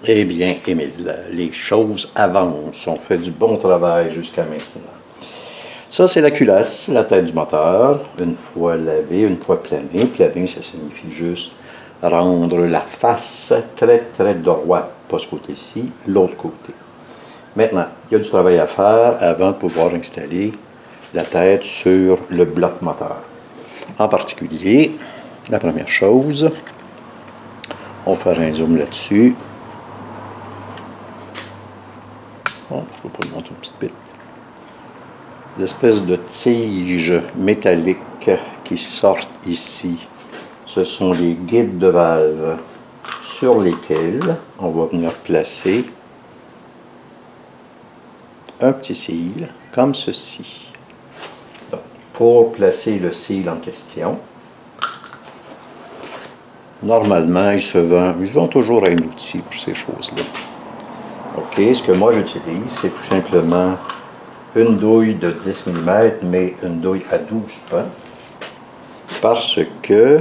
Eh bien, Émile, les choses avancent. On fait du bon travail jusqu'à maintenant. Ça, c'est la culasse, la tête du moteur. Une fois lavée, une fois planée. Planer, ça signifie juste rendre la face très, très droite. Pas ce côté-ci, l'autre côté. Maintenant, il y a du travail à faire avant de pouvoir installer la tête sur le bloc moteur. En particulier, la première chose, on va faire un zoom là-dessus. Oh, je ne vais pas le montrer une petite bite. Des espèces de tiges métalliques qui sortent ici. Ce sont les guides de valve sur lesquels on va venir placer un petit seal comme ceci. Donc, pour placer le seal en question, normalement, il se vend toujours un outil pour ces choses-là. OK, ce que moi j'utilise, c'est tout simplement une douille de 10 mm, mais une douille à 12 pans, parce que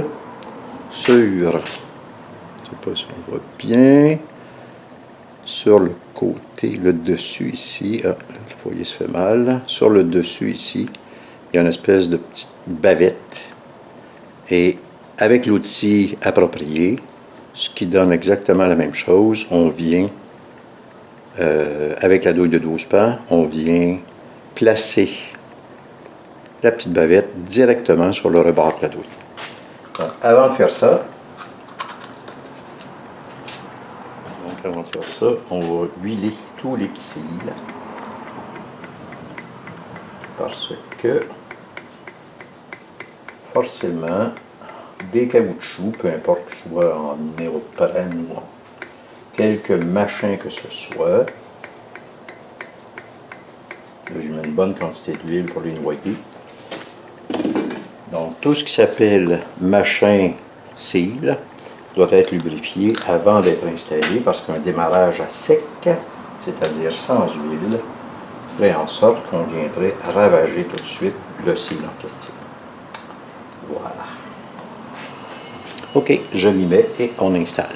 sur, je ne sais pas si on voit bien, sur le côté, le dessus ici, le foyer se fait mal, sur le dessus ici, il y a une espèce de petite bavette, et avec l'outil approprié, ce qui donne exactement la même chose, on vient, avec la douille de 12 pans, on vient placer la petite bavette directement sur le rebord de la douille. Donc, avant de faire ça, on va huiler tous les petits cils, parce que forcément, des caoutchoucs, peu importe que ce soit en néoprène ou en quelque machin que ce soit, là, je mets une bonne quantité d'huile pour les noyer. Donc, tout ce qui s'appelle machin seal doit être lubrifié avant d'être installé parce qu'un démarrage à sec, c'est-à-dire sans huile, ferait en sorte qu'on viendrait ravager tout de suite le seal en question. Voilà. OK, je l'y mets et on installe.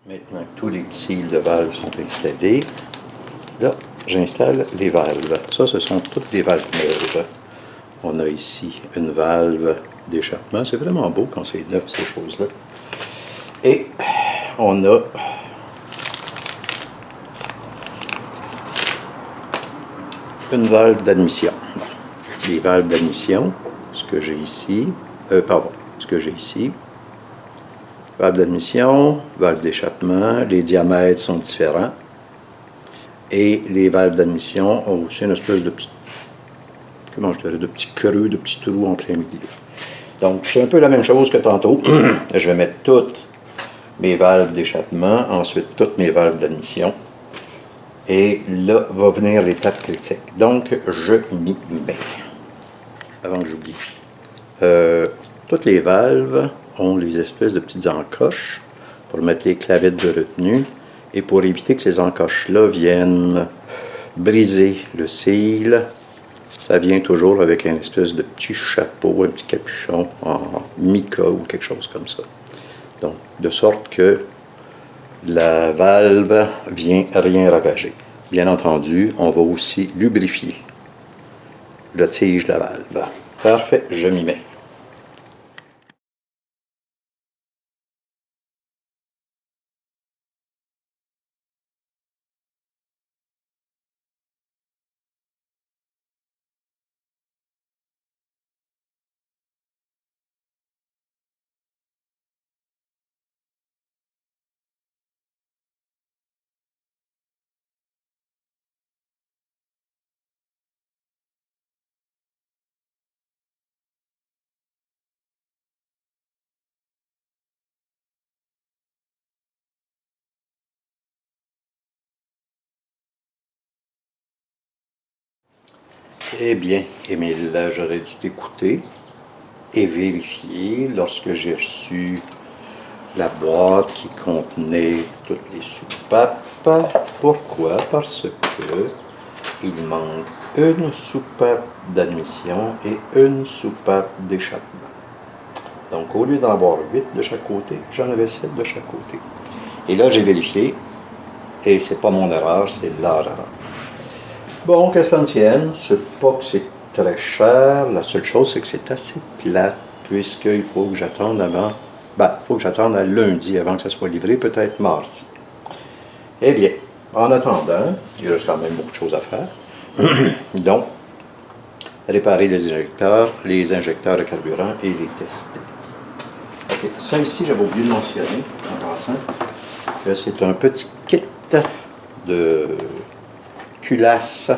Maintenant que tous les petits cils de valve sont installés, là, j'installe les valves. Ça, ce sont toutes des valves neuves. On a ici une valve d'échappement. C'est vraiment beau quand c'est neuf, ces choses-là. Et on a une valve d'admission. Les valves d'admission, ce que j'ai ici, valve d'admission, valve d'échappement, les diamètres sont différents. Et les valves d'admission ont aussi une espèce de petit, de petit creux, de petits trous en plein milieu. Donc, c'est un peu la même chose que tantôt. Je vais mettre toutes mes valves d'échappement, ensuite toutes mes valves d'admission. Et là va venir l'étape critique. Donc, je m'y mets. Avant que j'oublie. Toutes les valves ont les espèces de petites encoches pour mettre les clavettes de retenue et pour éviter que ces encoches-là viennent briser le seal. ça vient toujours avec un espèce de petit chapeau, un petit capuchon en mica ou quelque chose comme ça. Donc, de sorte que la valve vient rien ravager. Bien entendu, on va aussi lubrifier le tige de la valve. Parfait, je m'y mets. Eh bien, Émile, j'aurais dû t'écouter et vérifier lorsque j'ai reçu la boîte qui contenait toutes les soupapes. Pourquoi? Parce que il manque une soupape d'admission et une soupape d'échappement. Donc, au lieu d'en avoir 8 de chaque côté, j'en avais 7 de chaque côté. Et là, j'ai vérifié, et c'est pas mon erreur, c'est leur erreur. Bon, qu'à cela ne tienne, c'est pas que c'est très cher, la seule chose, c'est que c'est assez plate, puisqu'il faut que j'attende avant, il faut que j'attende à lundi avant que ça soit livré, peut-être mardi. Eh bien, en attendant, il reste quand même beaucoup de choses à faire. Donc, réparer les injecteurs de carburant et les tester. OK, ça ici, j'avais oublié de mentionner, en passant, que c'est un petit kit de culasse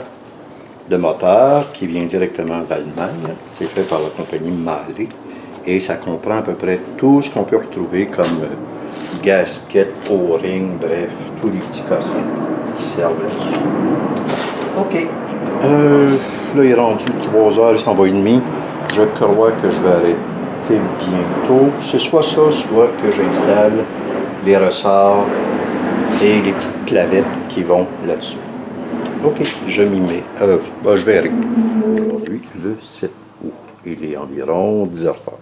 de moteur qui vient directement d'Allemagne. C'est fait par la compagnie Mahle et ça comprend à peu près tout ce qu'on peut retrouver comme gasket, O-ring, bref, tous les petits cossins qui servent là-dessus. OK. Là, il est rendu 3h, il s'en va et demi. Je crois que je vais arrêter bientôt. C'est soit ça, soit que j'installe les ressorts et les petites clavettes qui vont là-dessus. OK, je m'y mets. Je verrai. Aujourd'hui, le 7 août. Il est environ 10h30.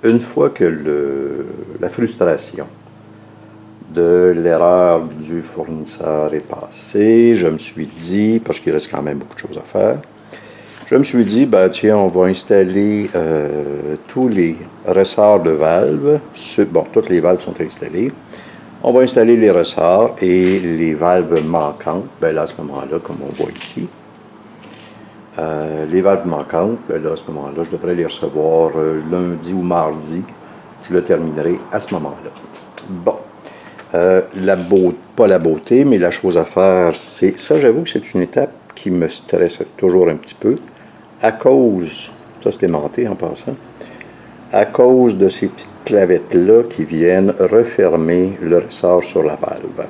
Une fois que la frustration de l'erreur du fournisseur est passée, je me suis dit, parce qu'il reste quand même beaucoup de choses à faire, je me suis dit, tiens, on va installer tous les ressorts de valves. Bon, toutes les valves sont installées. On va installer les ressorts et les valves manquantes. Là, à ce moment-là, comme on voit ici, les valves manquantes, là, à ce moment-là, je devrais les recevoir lundi ou mardi. Je le terminerai à ce moment-là. Bon. Pas la beauté, mais la chose à faire, c'est ça, j'avoue que c'est une étape qui me stresse toujours un petit peu, à cause, ça c'est aimanté en passant, à cause de ces petites clavettes-là qui viennent refermer le ressort sur la valve.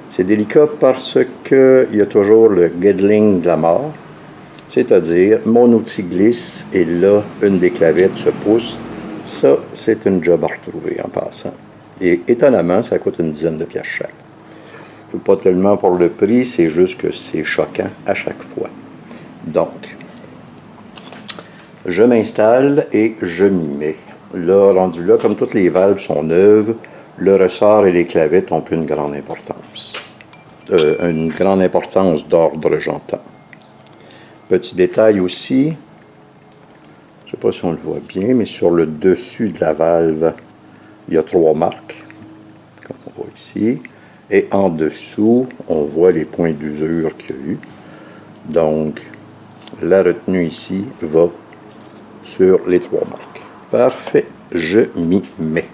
C'est délicat parce qu'il y a toujours le Gedling de la mort, c'est-à-dire mon outil glisse et là, une des clavettes se pousse. Ça, c'est une job à retrouver en passant. Et étonnamment, ça coûte une dizaine de pièces chaque. Pas tellement pour le prix, c'est juste que c'est choquant à chaque fois. Donc, je m'installe et je m'y mets. Là, rendu là, comme toutes les valves sont neuves, le ressort et les clavettes ont une grande importance. Une grande importance d'ordre, j'entends. Petit détail aussi, je ne sais pas si on le voit bien, mais sur le dessus de la valve, il y a 3 marques, comme on voit ici. Et en dessous, on voit les points d'usure qu'il y a eu. Donc, la retenue ici va sur les 3 marques. Parfait, je m'y mets.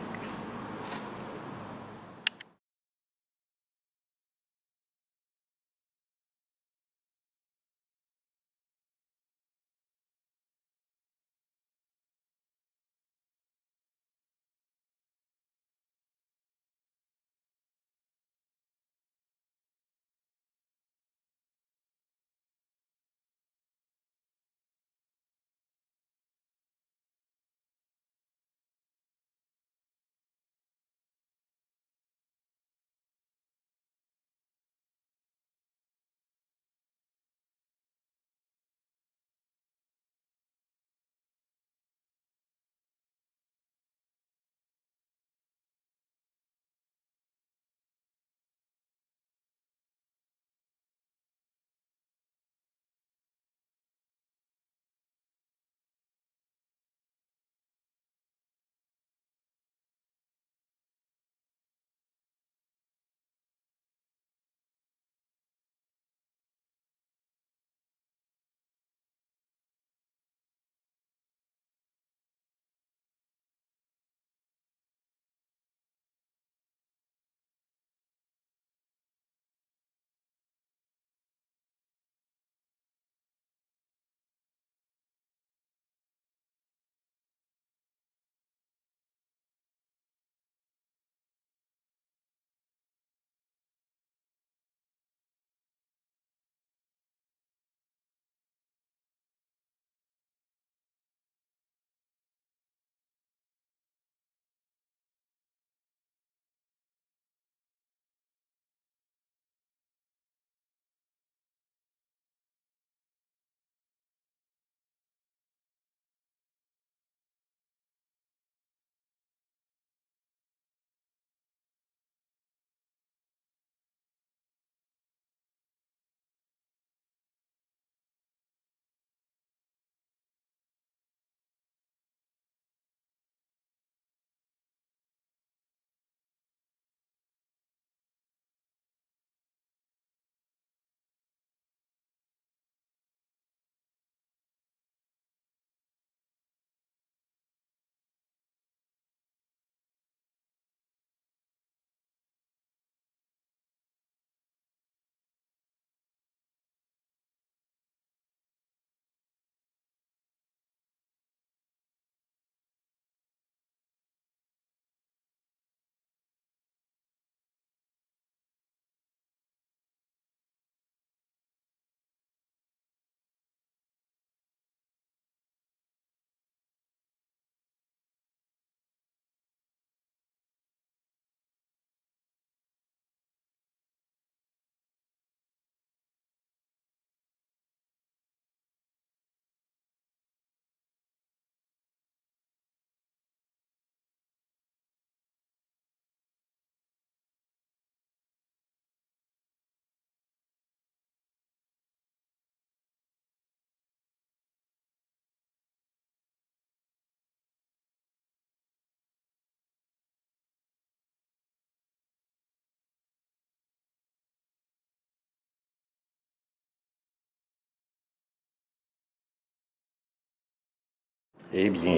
Eh bien,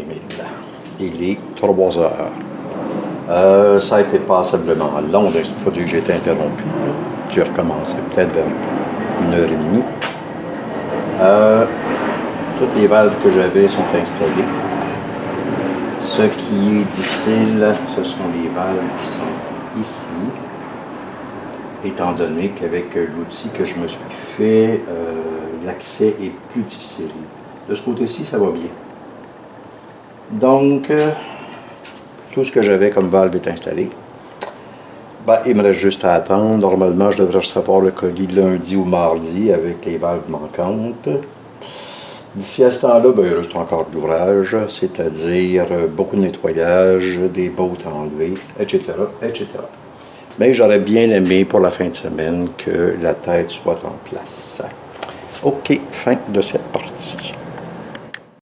il est 3 heures. Ça a été passablement long, donc c'est pas dû que j'ai été interrompu. J'ai recommencé peut-être vers 1h30. Toutes les valves que j'avais sont installées. Ce qui est difficile, ce sont les valves qui sont ici, étant donné qu'avec l'outil que je me suis fait, l'accès est plus difficile. De ce côté-ci, ça va bien. Donc, tout ce que j'avais comme valve est installé. Il me reste juste à attendre. Normalement, je devrais recevoir le colis lundi ou mardi avec les valves manquantes. D'ici à ce temps-là, il reste encore de l'ouvrage, c'est-à-dire beaucoup de nettoyage, des bottes à enlever, etc., etc. Mais j'aurais bien aimé pour la fin de semaine que la tête soit en place. OK, fin de cette partie.